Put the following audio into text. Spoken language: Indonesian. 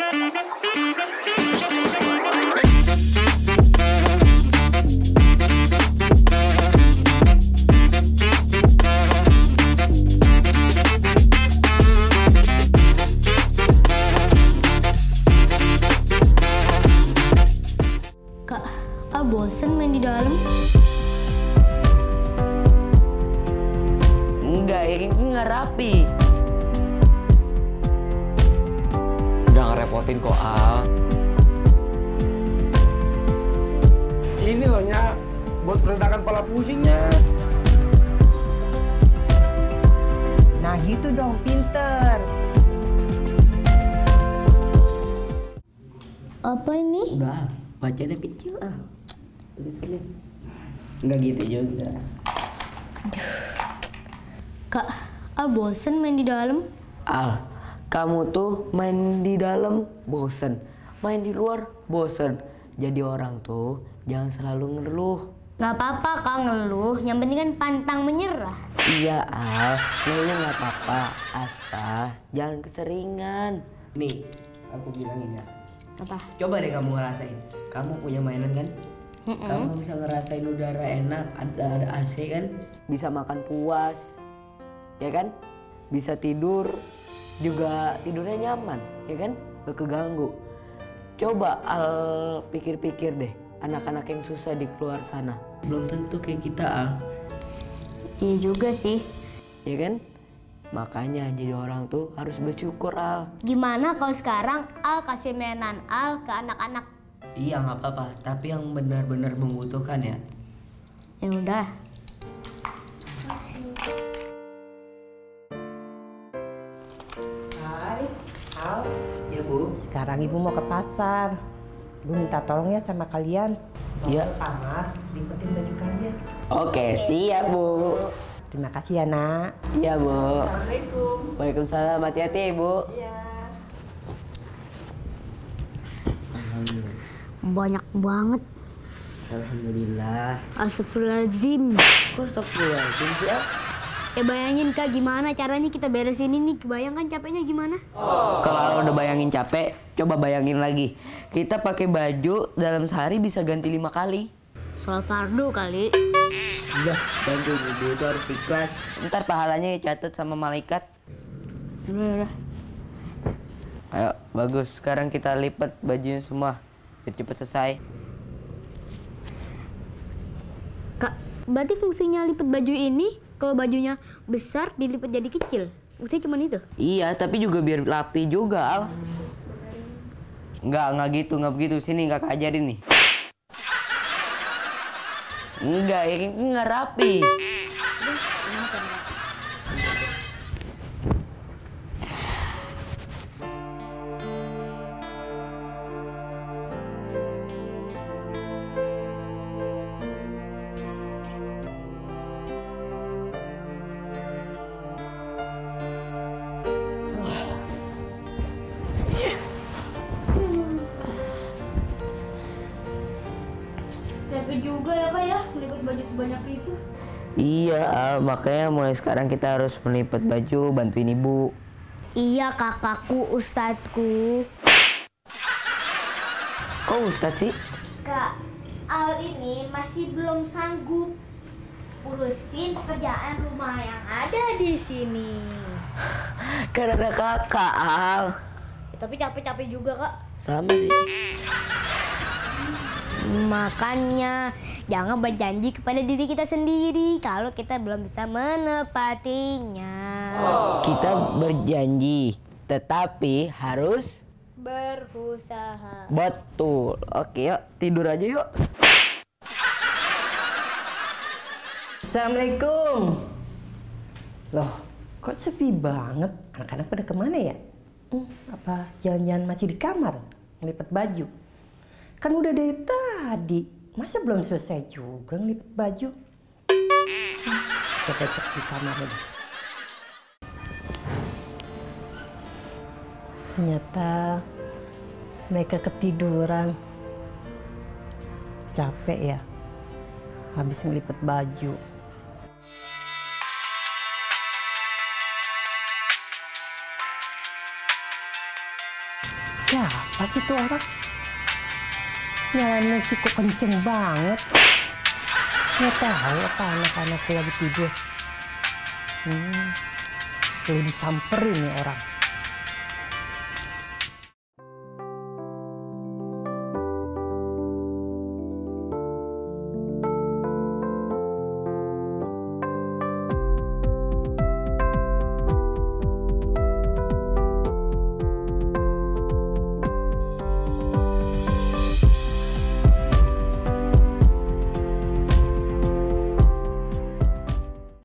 Kak, bosen main di dalam? Enggak, ini nggak rapi. Udah ngerepotin kok, Al. Ini loh, Nya, buat meredakan kepala pusingnya. Nah gitu dong, pinter. Apa ini? Udah, bacanya kecil ah. Tulisannya. Enggak gitu juga. Kak, bosen main di dalam? Al, kamu tuh main di dalam bosen, main di luar bosen. Jadi orang tuh jangan selalu ngeluh. Gak apa-apa Kak ngeluh, yang penting kan pantang menyerah. Iya Al, ngeluhnya nggak apa-apa, asal jangan keseringan. Nih, aku bilangin ya. Apa? Coba deh kamu ngerasain. Kamu punya mainan kan? Kamu bisa ngerasain udara enak, ada AC kan? Bisa makan puas, ya kan? Bisa tidur, juga tidurnya nyaman, ya kan? Gak keganggu. Coba Al pikir-pikir deh, anak-anak yang susah di luar sana. Belum tentu kayak kita Al. Iya juga sih. Ya kan? Makanya jadi orang tuh harus bersyukur Al. Gimana kalau sekarang Al kasih mainan Al ke anak-anak? Iya nggak apa-apa, tapi yang benar-benar membutuhkan ya. Ya udah. Hai, Al. Ya Bu. Sekarang ibu mau ke pasar. Ibu minta tolong ya sama kalian. Iya. Ke kamar, lipetin baju kalian. Oke, siap Bu. Terima kasih ya, Nak. Iya Bu. Assalamualaikum. Waalaikumsalam, hati-hati Bu. Iya. Banyak banget. Alhamdulillah. Astagfirullahaladzim. Kok astagfirullahaladzim sih Al? Ya bayangin Kak gimana caranya kita beresin ini. Kebayangkan capeknya gimana? Kalau Al udah bayangin capek, coba bayangin lagi. Kita pakai baju dalam sehari bisa ganti 5 kali. Sholat fardu kali. Udah, bantu ibu itu harus ikhlas. Ntar pahalanya dicatat sama malaikat. Udah. Ayo, bagus. Sekarang kita lipat bajunya semua. Biar cepet selesai. Kak, berarti fungsinya lipat baju ini kalau bajunya besar dilipat jadi kecil. Maksudnya cuma itu? Iya, tapi juga biar rapi juga, Al. Nggak nggak begitu. Sini kakak ajarin nih. Enggak, ini nggak rapi. Capek juga ya Kak ya, melipat baju sebanyak itu. Iya, Al. Makanya mulai sekarang kita harus melipat baju, bantuin ibu. Iya kakakku, ustadku. Kok Ustadz sih? Kak, Al ini masih belum sanggup urusin pekerjaan rumah yang ada di sini. Kan ada kakak, Al. Tapi capek-capek juga Kak. Sama sih. Makanya jangan berjanji kepada diri kita sendiri kalau kita belum bisa menepatinya. Kita berjanji, tetapi harus Berusaha. betul. Oke, yuk tidur aja yuk. Assalamualaikum. Loh, kok sepi banget? Anak-anak pada kemana ya? Apa jangan-jangan masih di kamar ngelipet baju? Kan udah dari tadi. Masa belum selesai juga ngelipet baju? Coba cek di kamar deh. Ternyata mereka ketiduran. Capek ya, habis ngelipet baju. Siapa sih tuh orang? Nyalain musik kok kenceng banget. Nggak tahu apa anak-anakku lagi tidur. Perlu disamperin nih orang.